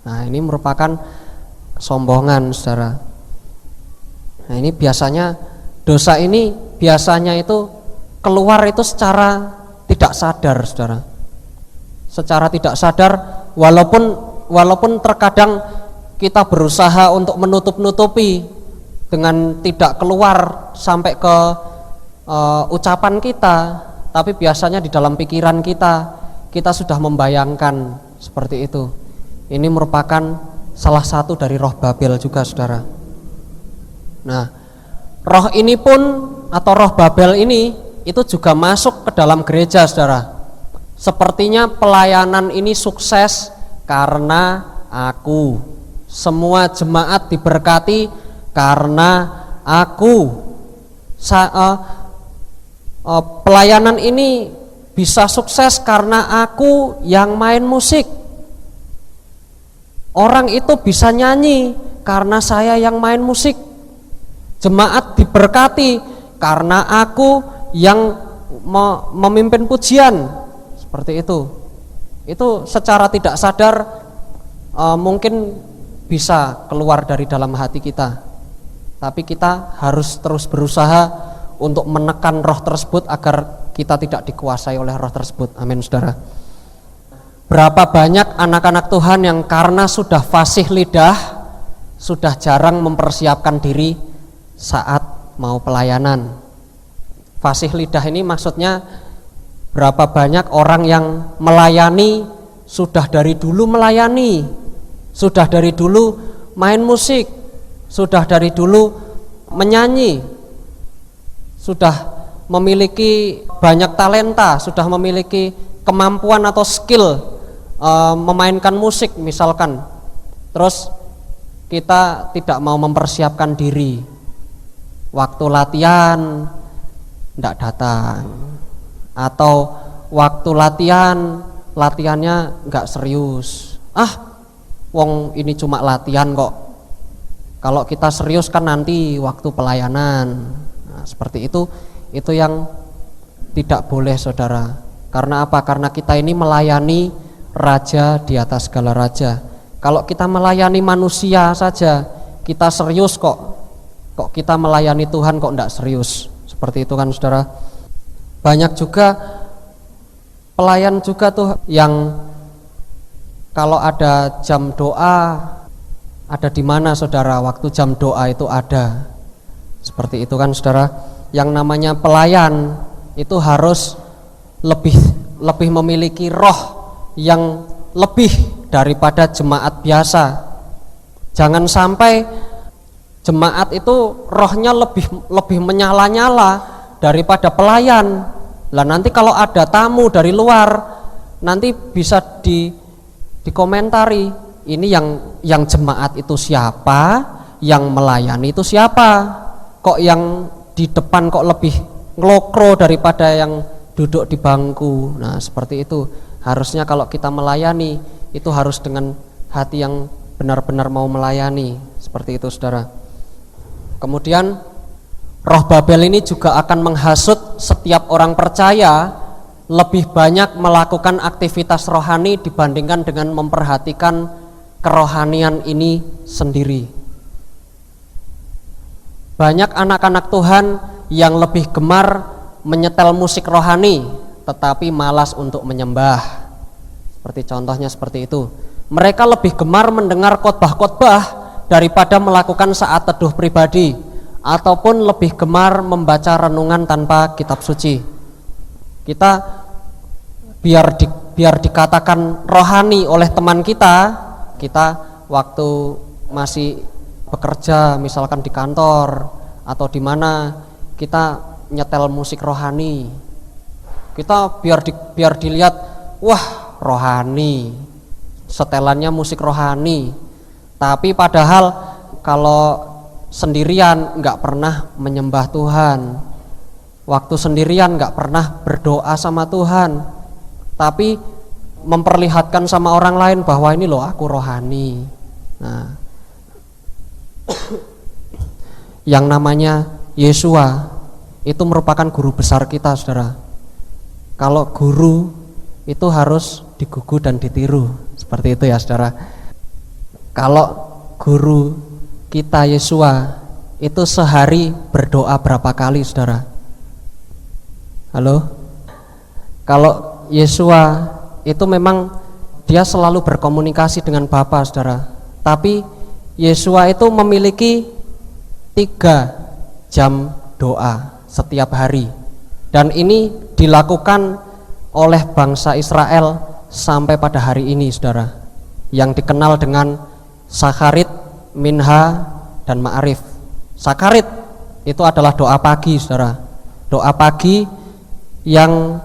Speaker 1: Nah, ini merupakan kesombongan, saudara. Nah, ini biasanya dosa ini biasanya itu keluar itu secara tidak sadar, saudara. Secara tidak sadar, walaupun terkadang kita berusaha untuk menutup-nutupi dengan tidak keluar sampai ke ucapan kita, tapi biasanya di dalam pikiran kita sudah membayangkan seperti itu. Ini merupakan salah satu dari roh Babel juga, saudara. Nah, roh ini pun atau roh Babel ini itu juga masuk ke dalam gereja, saudara. Sepertinya pelayanan ini sukses karena aku. Semua jemaat diberkati karena aku. Pelayanan ini bisa sukses karena aku yang main musik. Orang itu bisa nyanyi karena saya yang main musik. Jemaat diberkati karena aku yang memimpin pujian. Seperti itu. Itu secara tidak sadar mungkin bisa keluar dari dalam hati kita. Tapi kita harus terus berusaha untuk menekan roh tersebut agar kita tidak dikuasai oleh roh tersebut. Amin, saudara. Berapa banyak anak-anak Tuhan yang karena sudah fasih lidah, sudah jarang mempersiapkan diri saat mau pelayanan. Fasih lidah ini maksudnya berapa banyak orang yang melayani, sudah dari dulu melayani, sudah dari dulu main musik, sudah dari dulu menyanyi, sudah memiliki banyak talenta, sudah memiliki kemampuan atau skill memainkan musik misalkan. Terus kita tidak mau mempersiapkan diri. waktu latihan ndak datang, atau waktu latihannya nggak serius. Wong ini cuma latihan kok, kalau kita serius kan nanti waktu pelayanan. Nah, seperti itu yang tidak boleh, saudara. Karena apa? Karena kita ini melayani raja di atas segala raja. Kalau kita melayani manusia saja kita serius kok kita melayani Tuhan kok enggak serius. Seperti itu kan, saudara. Banyak juga pelayan juga tuh yang kalau ada jam doa, ada di mana, saudara, waktu jam doa itu ada. Seperti itu kan, saudara. Yang namanya pelayan itu harus lebih memiliki roh yang lebih daripada jemaat biasa. Jangan sampai jemaat itu rohnya lebih menyala-nyala daripada pelayan. Lah nanti kalau ada tamu dari luar, nanti bisa dikomentari, ini yang jemaat itu siapa, yang melayani itu siapa, kok yang di depan kok lebih ngelokro daripada yang duduk di bangku. Nah, seperti itu. Harusnya kalau kita melayani itu harus dengan hati yang benar-benar mau melayani. Seperti itu, saudara. Kemudian roh Babel ini juga akan menghasut setiap orang percaya lebih banyak melakukan aktivitas rohani dibandingkan dengan memperhatikan kerohanian ini sendiri. Banyak anak-anak Tuhan yang lebih gemar menyetel musik rohani tetapi malas untuk menyembah. Seperti contohnya seperti itu. Mereka lebih gemar mendengar khotbah-khotbah daripada melakukan saat teduh pribadi, ataupun lebih gemar membaca renungan tanpa kitab suci. Kita biar dikatakan rohani oleh teman kita waktu masih bekerja, misalkan di kantor atau di mana, kita nyetel musik rohani. Kita biar dilihat, wah, rohani, setelannya musik rohani. Tapi padahal kalau sendirian nggak pernah menyembah Tuhan, waktu sendirian nggak pernah berdoa sama Tuhan, tapi memperlihatkan sama orang lain bahwa ini loh aku rohani. Nah, yang namanya Yesua itu merupakan guru besar kita, saudara. Kalau guru itu harus digugu dan ditiru, seperti itu ya, saudara. Kalau guru kita Yesua itu sehari berdoa berapa kali, saudara? Halo? Kalau Yesua itu memang dia selalu berkomunikasi dengan Bapa, saudara. Tapi Yesua itu memiliki 3 jam doa setiap hari. Dan ini dilakukan oleh bangsa Israel sampai pada hari ini, saudara. Yang dikenal dengan Sakarit, Minha, dan Ma'arif. Sakarit itu adalah doa pagi, saudara. Doa pagi yang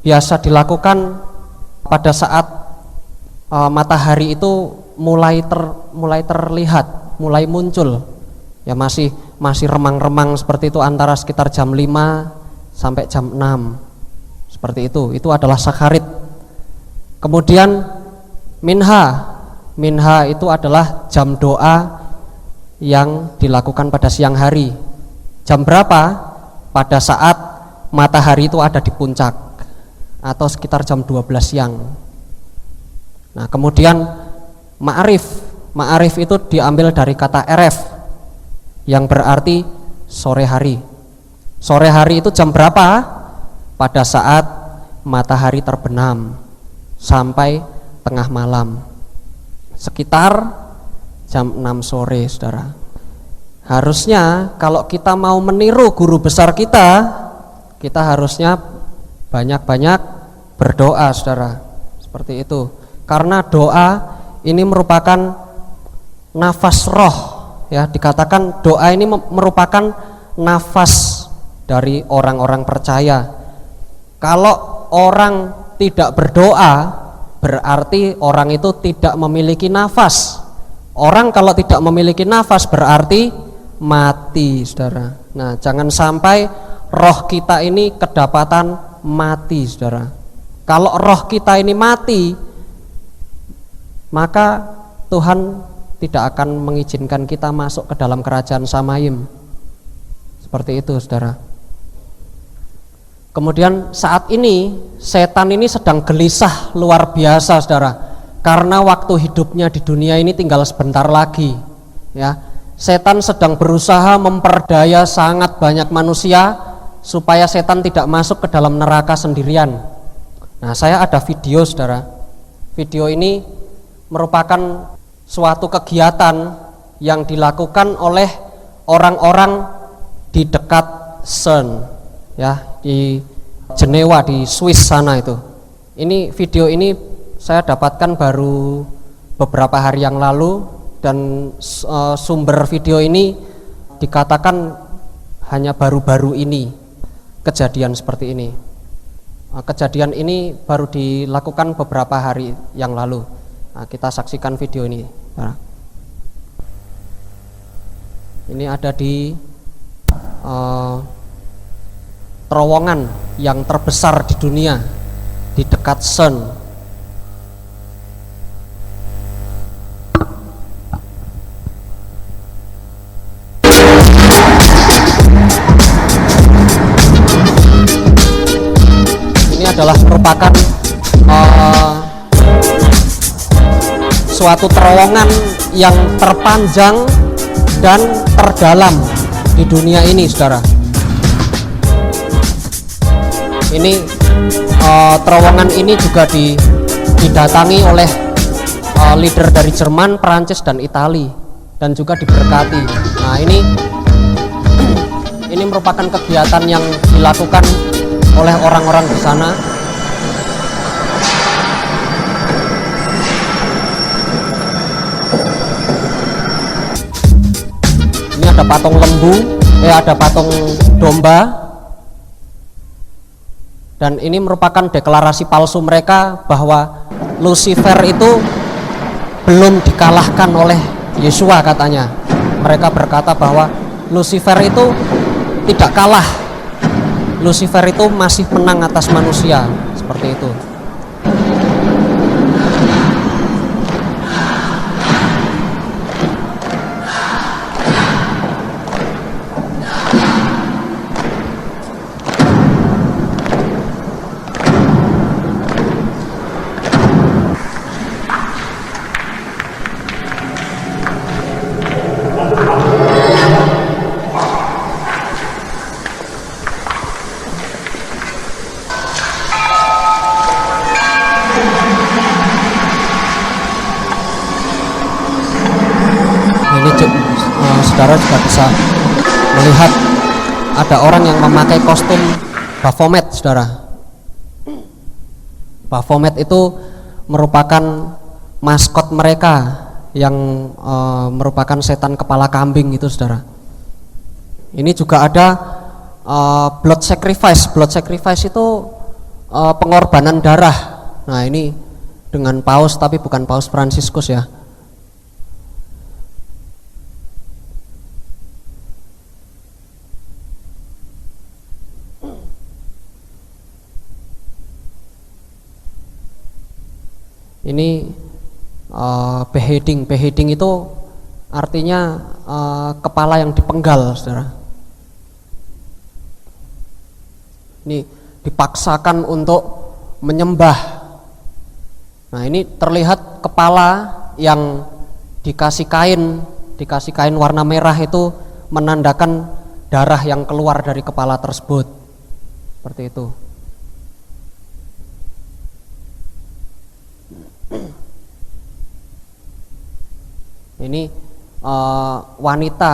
Speaker 1: biasa dilakukan pada saat matahari itu mulai terlihat, mulai muncul. Ya masih remang-remang seperti itu, antara sekitar jam 5 sampai jam 6. Seperti itu. Itu adalah Sakarit. Kemudian Minha itu adalah jam doa yang dilakukan pada siang hari. Jam berapa? Pada saat matahari itu ada di puncak, atau sekitar jam 12 siang. Nah, kemudian Ma'arif itu diambil dari kata eref yang berarti sore hari. Sore hari itu jam berapa? Pada saat matahari terbenam sampai tengah malam, sekitar jam 6 sore, saudara. Harusnya kalau kita mau meniru guru besar kita harusnya banyak-banyak berdoa, saudara. Seperti itu. Karena doa ini merupakan nafas roh, ya. Dikatakan doa ini merupakan nafas dari orang-orang percaya. Kalau orang tidak berdoa, berarti orang itu tidak memiliki nafas. Orang kalau tidak memiliki nafas berarti mati, saudara. Nah, jangan sampai roh kita ini kedapatan mati, saudara. Kalau roh kita ini mati, maka Tuhan tidak akan mengizinkan kita masuk ke dalam kerajaan Samayim. Seperti itu, saudara. Kemudian saat ini setan ini sedang gelisah luar biasa, saudara, karena waktu hidupnya di dunia ini tinggal sebentar lagi, ya. Setan sedang berusaha memperdaya sangat banyak manusia supaya setan tidak masuk ke dalam neraka sendirian. Nah, saya ada video, saudara. Video ini merupakan suatu kegiatan yang dilakukan oleh orang-orang di dekat CERN, ya, di Jenewa, di Swiss sana itu. Ini video ini saya dapatkan baru beberapa hari yang lalu, dan sumber video ini dikatakan hanya baru-baru ini kejadian seperti ini. Kejadian ini baru dilakukan beberapa hari yang lalu. Nah, kita saksikan video ini. Nah, ini ada di terowongan yang terbesar di dunia, di dekat CERN. Adalah merupakan suatu terowongan yang terpanjang dan terdalam di dunia ini, saudara. Ini terowongan ini juga didatangi oleh leader dari Jerman, Perancis, dan Italia, dan juga diberkati. Nah, ini merupakan kegiatan yang dilakukan oleh orang-orang di sana. Ini ada patung lembu, ada patung domba, dan ini merupakan deklarasi palsu mereka bahwa Lucifer itu belum dikalahkan oleh Yesua, katanya. Mereka berkata bahwa Lucifer itu tidak kalah, Lucifer itu masih menang atas manusia, seperti itu. Saudara juga bisa melihat ada orang yang memakai kostum Baphomet, saudara. Baphomet itu merupakan maskot mereka yang merupakan setan kepala kambing itu, saudara. Ini juga ada blood sacrifice. Blood sacrifice itu pengorbanan darah. Nah, ini dengan paus, tapi bukan Paus Fransiskus, ya. Ini beheading itu artinya kepala yang dipenggal, saudara. Ini dipaksakan untuk menyembah. Nah, ini terlihat kepala yang dikasih kain warna merah itu menandakan darah yang keluar dari kepala tersebut, seperti itu. Ini wanita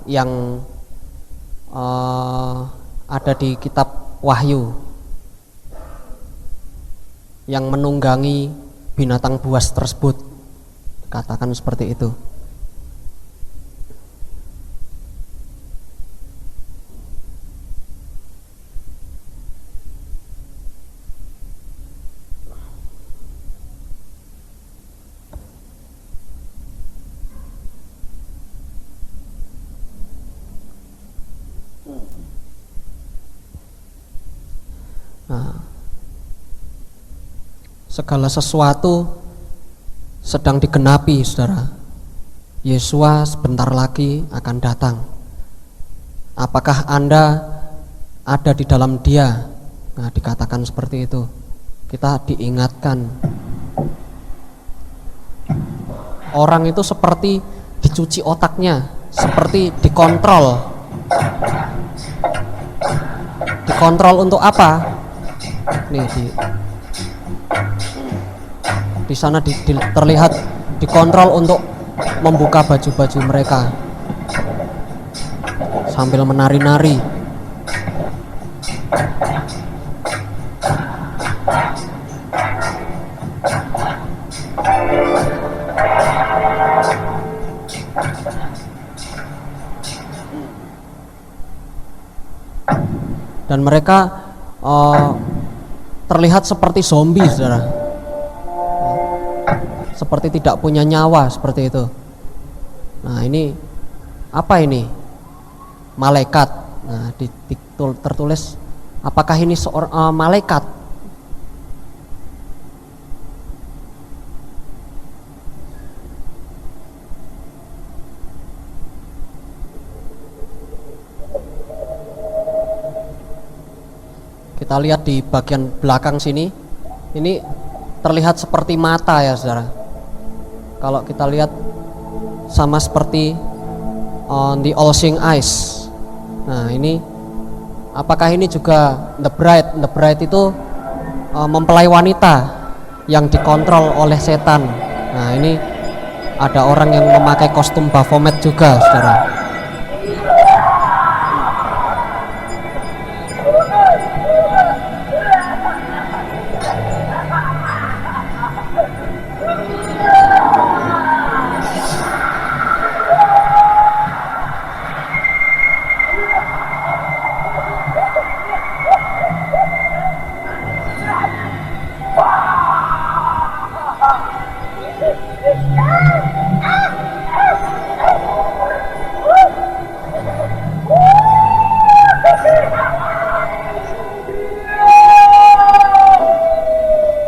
Speaker 1: yang ada di kitab Wahyu yang menunggangi binatang buas tersebut, katakan seperti itu. Nah, segala sesuatu sedang digenapi, saudara. Yesua sebentar lagi akan datang. Apakah Anda ada di dalam Dia? Nah, dikatakan seperti itu. Kita diingatkan. Orang itu seperti dicuci otaknya, seperti dikontrol. Dikontrol untuk apa? Nih di sana terlihat dikontrol untuk membuka baju-baju mereka sambil menari-nari. Dan mereka terlihat seperti zombie, saudara. Seperti tidak punya nyawa, seperti itu. Nah, ini apa ini? Malaikat. Nah, tertulis apakah ini seorang malaikat? Kita lihat di bagian belakang sini, ini terlihat seperti mata ya, saudara. Kalau kita lihat sama seperti on the all seeing eyes. Nah, ini apakah ini juga the bride? The bride itu mempelai wanita yang dikontrol oleh setan. Nah, ini ada orang yang memakai kostum Baphomet juga, saudara.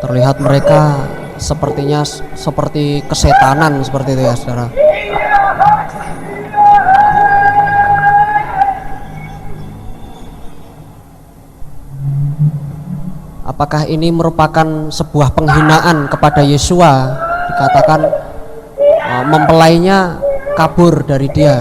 Speaker 1: Terlihat mereka sepertinya seperti kesetanan, seperti itu ya, saudara. Apakah ini merupakan sebuah penghinaan kepada Yesua? Dikatakan mempelainya kabur dari Dia.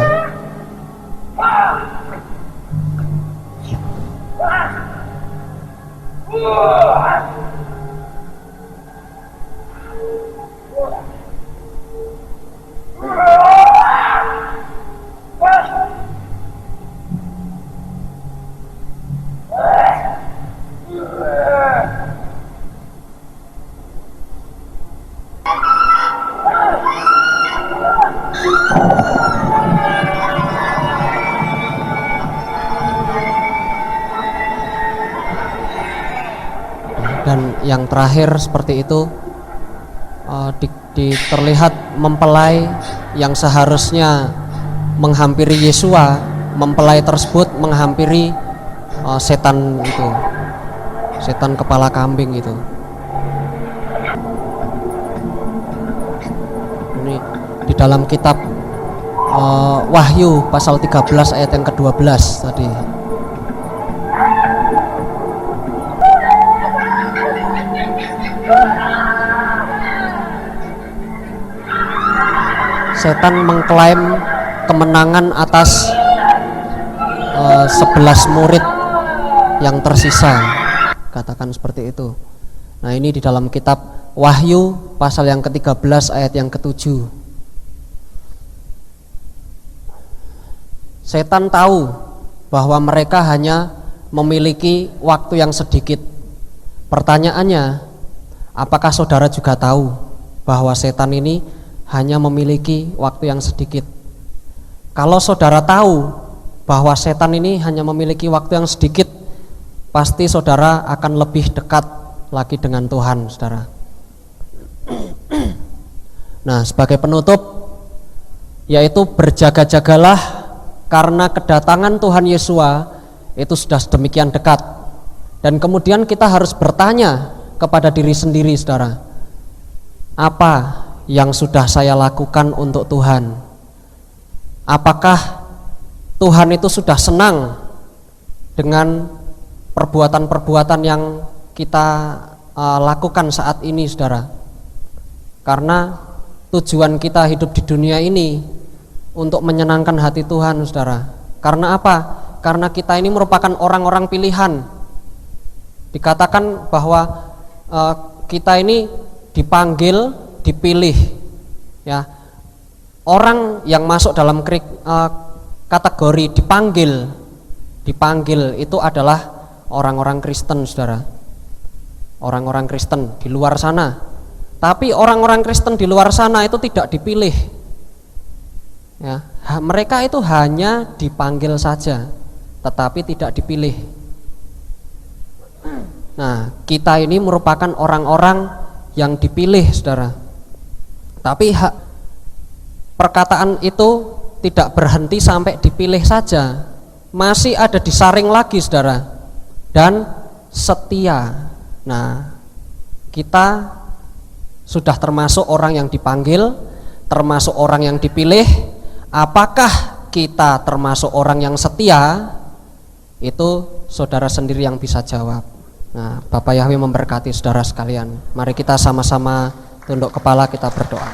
Speaker 1: Dan yang terakhir seperti itu, terlihat mempelai yang seharusnya menghampiri Yesua, mempelai tersebut menghampiri setan itu, setan kepala kambing itu. Ini di dalam kitab Wahyu pasal 13 ayat yang ke-12 tadi. Setan mengklaim kemenangan atas 11 murid yang tersisa, katakan seperti itu. Nah, ini di dalam kitab Wahyu pasal yang ke-13 ayat yang ke-7. Setan tahu bahwa mereka hanya memiliki waktu yang sedikit. Pertanyaannya, apakah saudara juga tahu bahwa setan ini hanya memiliki waktu yang sedikit? Kalau saudara tahu bahwa setan ini hanya memiliki waktu yang sedikit, pasti saudara akan lebih dekat lagi dengan Tuhan, saudara. Nah, sebagai penutup, yaitu berjaga-jagalah karena kedatangan Tuhan Yesua itu sudah sedemikian dekat. Dan kemudian kita harus bertanya kepada diri sendiri, saudara, apa yang sudah saya lakukan untuk Tuhan? Apakah Tuhan itu sudah senang dengan perbuatan-perbuatan yang kita lakukan saat ini, saudara? Karena tujuan kita hidup di dunia ini untuk menyenangkan hati Tuhan, saudara. Karena apa? Karena kita ini merupakan orang-orang pilihan. Dikatakan bahwa kita ini dipanggil, dipilih, ya. Orang yang masuk dalam kategori dipanggil itu adalah orang-orang Kristen, saudara. Orang-orang Kristen di luar sana. Tapi orang-orang Kristen di luar sana itu tidak dipilih, ya. Mereka itu hanya dipanggil saja, tetapi tidak dipilih. Nah, kita ini merupakan orang-orang yang dipilih, saudara. Tapi perkataan itu tidak berhenti sampai dipilih saja, masih ada disaring lagi, saudara, dan setia. Nah, kita sudah termasuk orang yang dipanggil, termasuk orang yang dipilih. Apakah kita termasuk orang yang setia? Itu saudara sendiri yang bisa jawab. Nah, Bapak Yahweh memberkati saudara sekalian. Mari kita sama-sama tunduk kepala, kita berdoa.